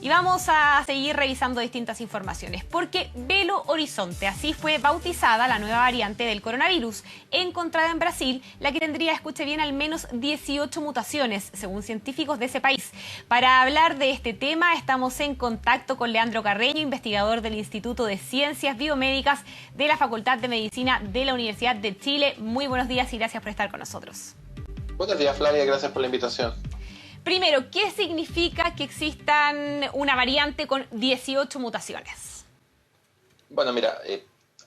Y vamos a seguir revisando distintas informaciones, porque Belo Horizonte, así fue bautizada la nueva variante del coronavirus, encontrada en Brasil, la que tendría, escuche bien, al menos 18 mutaciones, según científicos de ese país. Para hablar de este tema, estamos en contacto con Leandro Carreño, investigador del Instituto de Ciencias Biomédicas de la Facultad de Medicina de la Universidad de Chile. Muy buenos días y gracias por estar con nosotros. Buenos días, Flavia, gracias por la invitación. Primero, ¿qué significa que existan una variante con 18 mutaciones? Bueno, mira,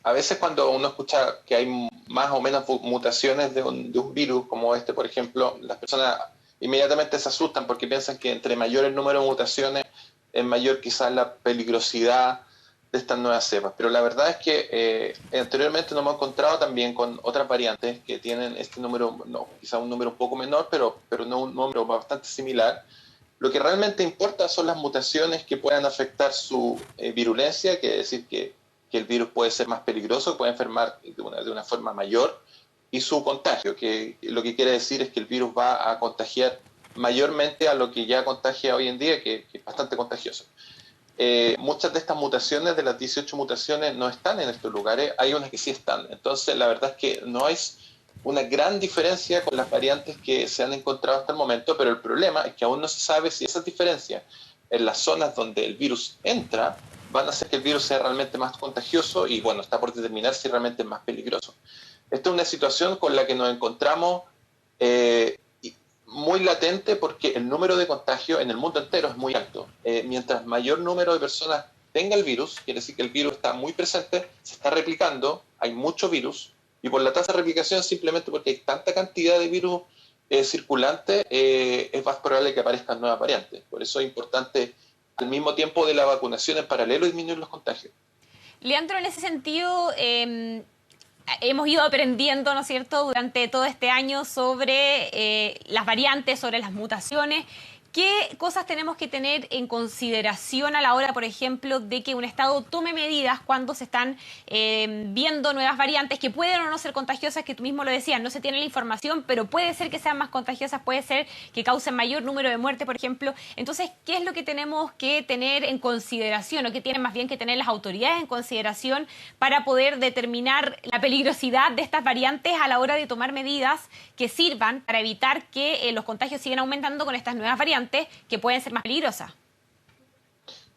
a veces cuando uno escucha que hay más o menos mutaciones de un virus como este, por ejemplo, las personas inmediatamente se asustan porque piensan que entre mayor el número de mutaciones, es mayor quizás la peligrosidad de estas nuevas cepas. Pero la verdad es que anteriormente nos hemos encontrado también con otras variantes que tienen este número, no, quizás un número un poco menor, pero no un número bastante similar. Lo que realmente importa son las mutaciones que puedan afectar su virulencia, que es decir, que el virus puede ser más peligroso, puede enfermar de una forma mayor, y su contagio, que lo que quiere decir es que el virus va a contagiar mayormente a lo que ya contagia hoy en día, que es bastante contagioso. Muchas de estas mutaciones, de las 18 mutaciones, no están en estos lugares, hay unas que sí están. Entonces, la verdad es que no hay una gran diferencia con las variantes que se han encontrado hasta el momento, pero el problema es que aún no se sabe si esas diferencias en las zonas donde el virus entra van a hacer que el virus sea realmente más contagioso y, bueno, está por determinar si realmente es más peligroso. Esta es una situación con la que nos encontramos muy latente porque el número de contagios en el mundo entero es muy alto. Mientras mayor número de personas tenga el virus, quiere decir que el virus está muy presente, se está replicando, hay mucho virus, y por la tasa de replicación, simplemente porque hay tanta cantidad de virus circulante, es más probable que aparezcan nuevas variantes. Por eso es importante, al mismo tiempo de la vacunación en paralelo, disminuir los contagios. Leandro, en ese sentido, hemos ido aprendiendo, ¿no es cierto?, durante todo este año sobre las variantes, sobre las mutaciones. ¿Qué cosas tenemos que tener en consideración a la hora, por ejemplo, de que un Estado tome medidas cuando se están viendo nuevas variantes que pueden o no ser contagiosas, que tú mismo lo decías, no se tiene la información, pero puede ser que sean más contagiosas, puede ser que causen mayor número de muertes, por ejemplo? Entonces, ¿qué es lo que tenemos que tener en consideración o qué tienen más bien que tener las autoridades en consideración para poder determinar la peligrosidad de estas variantes a la hora de tomar medidas que sirvan para evitar que los contagios sigan aumentando con estas nuevas variantes que pueden ser más peligrosas?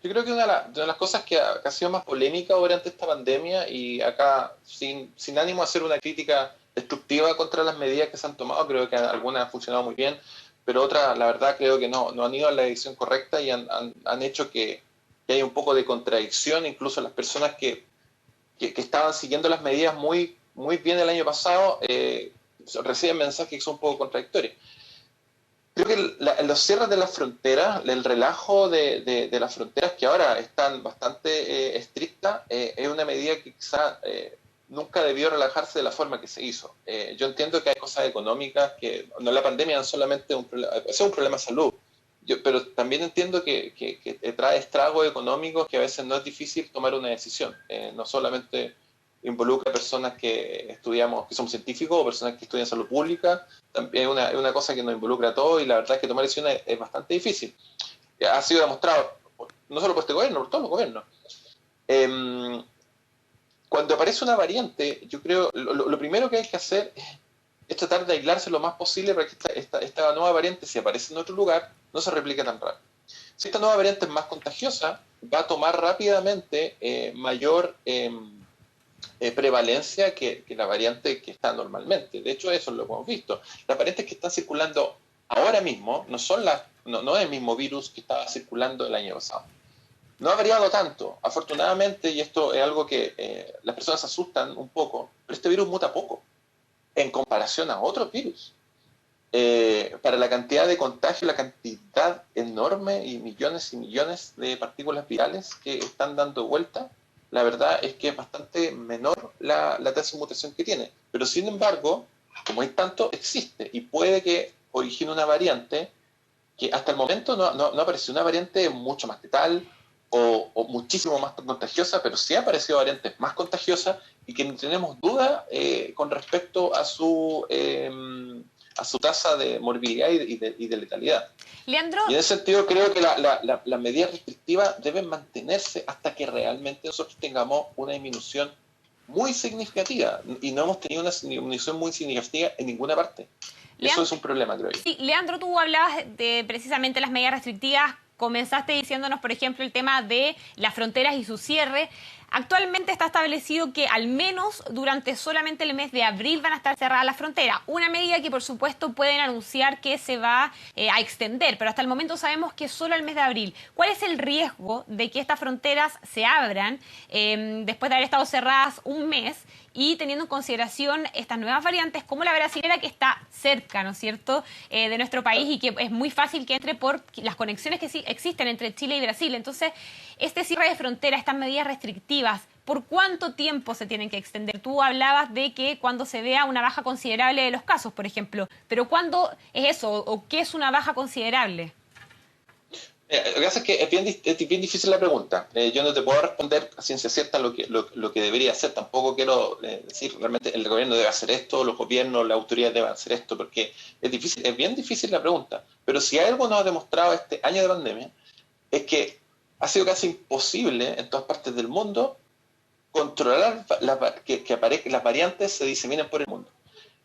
Yo creo que una de las cosas que ha sido más polémica durante esta pandemia, y acá sin ánimo de hacer una crítica destructiva contra las medidas que se han tomado, creo que algunas han funcionado muy bien, pero otras, la verdad, creo que no han ido a la dirección correcta y han hecho que haya un poco de contradicción. Incluso las personas que estaban siguiendo las medidas muy bien el año pasado reciben mensajes que son un poco contradictorios. Creo que los cierres de las fronteras, el relajo de las fronteras que ahora están bastante estrictas, es una medida que quizá nunca debió relajarse de la forma que se hizo. Yo entiendo que hay cosas económicas, que no, la pandemia no es solamente un problema de salud, pero también entiendo que trae estragos económicos que a veces no es difícil tomar una decisión. No solamente involucra personas que estudiamos, que somos científicos, o personas que estudian salud pública. También es una cosa que nos involucra a todos, y la verdad es que tomar decisiones es bastante difícil. Ha sido demostrado, no solo por este gobierno, por todos los gobiernos. Cuando aparece una variante, yo creo lo primero que hay que hacer es tratar de aislarse lo más posible para que esta nueva variante, si aparece en otro lugar, no se replique tan rápido. Si esta nueva variante es más contagiosa, va a tomar rápidamente mayor prevalencia que la variante que está normalmente. De hecho, eso lo hemos visto. Las variantes que están circulando ahora mismo no es el mismo virus que estaba circulando el año pasado. No ha variado tanto, afortunadamente, y esto es algo que las personas se asustan un poco, pero este virus muta poco en comparación a otros virus. Para la cantidad de contagio, la cantidad enorme y millones de partículas virales que están dando vuelta, la verdad es que es bastante menor la tasa de mutación que tiene. Pero sin embargo, como hay tanto, existe y puede que origine una variante que hasta el momento no apareció una variante mucho más letal o muchísimo más contagiosa, pero sí ha aparecido variantes más contagiosas y que no tenemos duda con respecto a su a su tasa de morbilidad y de letalidad. Leandro. Y en ese sentido creo que las medidas restrictivas deben mantenerse hasta que realmente nosotros tengamos una disminución muy significativa, y no hemos tenido una disminución muy significativa en ninguna parte. Eso es un problema, creo yo. Sí, Leandro, tú hablabas de precisamente las medidas restrictivas. Comenzaste diciéndonos, por ejemplo, el tema de las fronteras y su cierre. Actualmente está establecido que al menos durante solamente el mes de abril van a estar cerradas las fronteras. Una medida que, por supuesto, pueden anunciar que se va a extender, pero hasta el momento sabemos que solo el mes de abril. ¿Cuál es el riesgo de que estas fronteras se abran después de haber estado cerradas un mes y teniendo en consideración estas nuevas variantes como la brasilera, que está cerca, ¿no es cierto?, de nuestro país, y que es muy fácil que entre por las conexiones que sí existen entre Chile y Brasil? Entonces, este cierre de frontera, estas medidas restrictivas, ¿por cuánto tiempo se tienen que extender? Tú hablabas de que cuando se vea una baja considerable de los casos, por ejemplo, pero ¿cuándo es eso o qué es una baja considerable? Lo que pasa es que es bien difícil la pregunta. Yo no te puedo responder a ciencia cierta lo que debería hacer. Tampoco quiero decir realmente el gobierno debe hacer esto, los gobiernos, las autoridades deben hacer esto, porque es bien difícil la pregunta. Pero si algo nos ha demostrado este año de pandemia, es que ha sido casi imposible en todas partes del mundo controlar que las variantes se diseminen por el mundo.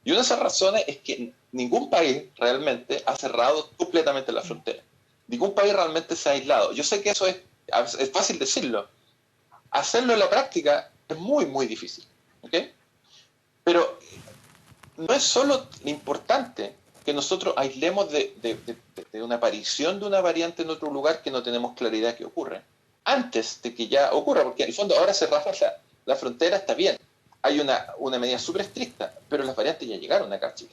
Y una de esas razones es que ningún país realmente ha cerrado completamente la frontera. Ningún país realmente se ha aislado. Yo sé que eso es fácil decirlo. Hacerlo en la práctica es muy, muy difícil. ¿Okay? Pero no es solo importante que nosotros aislemos de una aparición de una variante en otro lugar que no tenemos claridad que ocurre, antes de que ya ocurra, porque en el fondo ahora cerrar la frontera está bien. Hay una medida súper estricta, pero las variantes ya llegaron acá a Chile.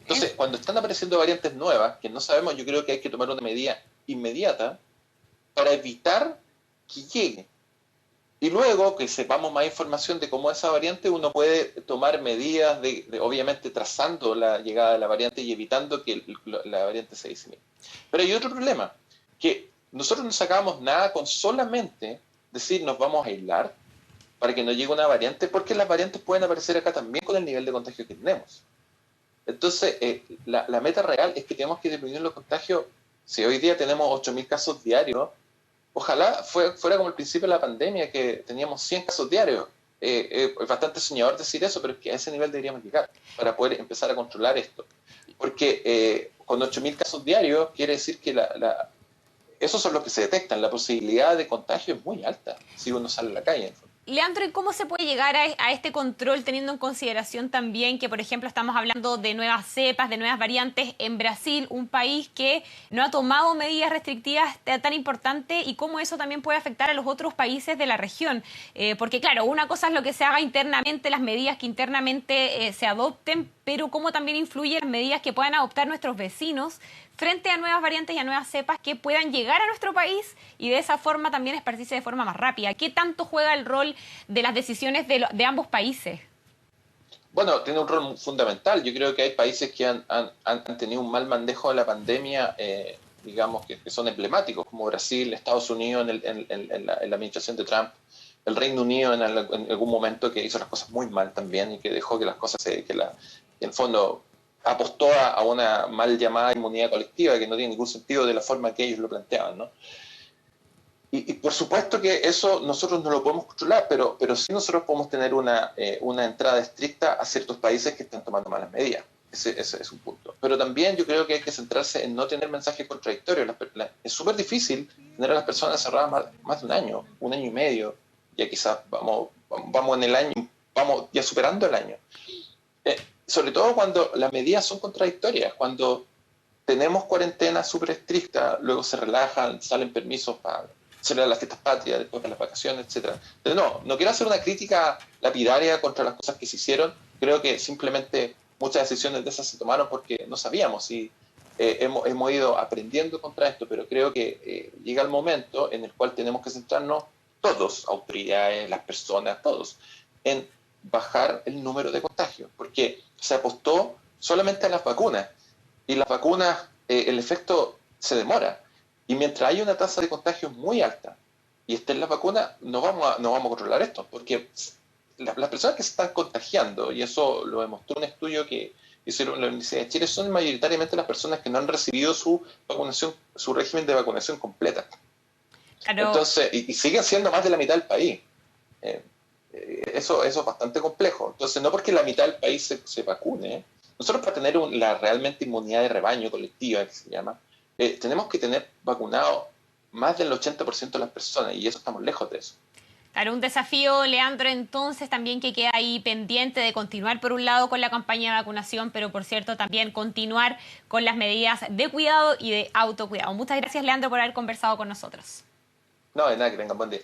Entonces, cuando están apareciendo variantes nuevas, que no sabemos, yo creo que hay que tomar una medida inmediata para evitar que llegue. Y luego que sepamos más información de cómo esa variante, uno puede tomar medidas obviamente trazando la llegada de la variante y evitando que la variante se disemine. Pero hay otro problema, que nosotros no sacamos nada con solamente decir nos vamos a aislar para que no llegue una variante, porque las variantes pueden aparecer acá también con el nivel de contagio que tenemos. Entonces, la meta real es que tenemos que disminuir los contagios. Si hoy día tenemos 8.000 casos diarios, ojalá fuera como el principio de la pandemia, que teníamos 100 casos diarios. Es bastante soñador decir eso, pero es que a ese nivel deberíamos llegar para poder empezar a controlar esto. Porque con 8.000 casos diarios quiere decir que esos son los que se detectan. La posibilidad de contagio es muy alta si uno sale a la calle. Leandro, ¿y cómo se puede llegar a este control teniendo en consideración también que, por ejemplo, estamos hablando de nuevas cepas, de nuevas variantes en Brasil, un país que no ha tomado medidas restrictivas tan importantes, y cómo eso también puede afectar a los otros países de la región? Porque, claro, una cosa es lo que se haga internamente, las medidas que internamente se adopten, pero cómo también influyen las medidas que puedan adoptar nuestros vecinos frente a nuevas variantes y a nuevas cepas que puedan llegar a nuestro país y de esa forma también esparcirse de forma más rápida. ¿Qué tanto juega el rol de las decisiones de ambos países? Bueno, tiene un rol fundamental. Yo creo que hay países que han tenido un mal manejo de la pandemia, digamos, que son emblemáticos, como Brasil, Estados Unidos en la administración de Trump, el Reino Unido en algún momento, que hizo las cosas muy mal también y que dejó que las cosas, en el fondo apostó a una mal llamada inmunidad colectiva que no tiene ningún sentido de la forma que ellos lo planteaban, ¿no? Y por supuesto que eso nosotros no lo podemos controlar, pero sí nosotros podemos tener una entrada estricta a ciertos países que están tomando malas medidas. Ese es un punto. Pero también yo creo que hay que centrarse en no tener mensajes contradictorios. Es súper difícil tener a las personas cerradas más de un año y medio. Ya quizás vamos en el año, vamos ya superando el año. Sobre todo cuando las medidas son contradictorias, cuando tenemos cuarentena súper estricta, luego se relajan, salen permisos para celebrar las fiestas patrias, después de las vacaciones, etc. Pero no quiero hacer una crítica lapidaria contra las cosas que se hicieron. Creo que simplemente muchas decisiones de esas se tomaron porque no sabíamos y hemos ido aprendiendo contra esto, pero creo que llega el momento en el cual tenemos que centrarnos todos, autoridades, las personas, todos, en bajar el número de contagios, porque se apostó solamente a las vacunas, y las vacunas, el efecto se demora, y mientras hay una tasa de contagio muy alta y estén las vacunas, no vamos a controlar esto, porque las personas que se están contagiando, y eso lo demostró un estudio que y la Universidad de Chile son mayoritariamente las personas que no han recibido su vacunación, su régimen de vacunación completa. Claro. Entonces, y siguen siendo más de la mitad del país. Eso es bastante complejo. Entonces, no porque la mitad del país se vacune, nosotros para tener la realmente inmunidad de rebaño colectiva, que se llama, tenemos que tener vacunado más del 80% de las personas, y eso estamos lejos de eso. Claro, un desafío, Leandro, entonces también que queda ahí pendiente de continuar por un lado con la campaña de vacunación, pero por cierto también continuar con las medidas de cuidado y de autocuidado. Muchas gracias, Leandro, por haber conversado con nosotros. No, de nada, que tengan buen día.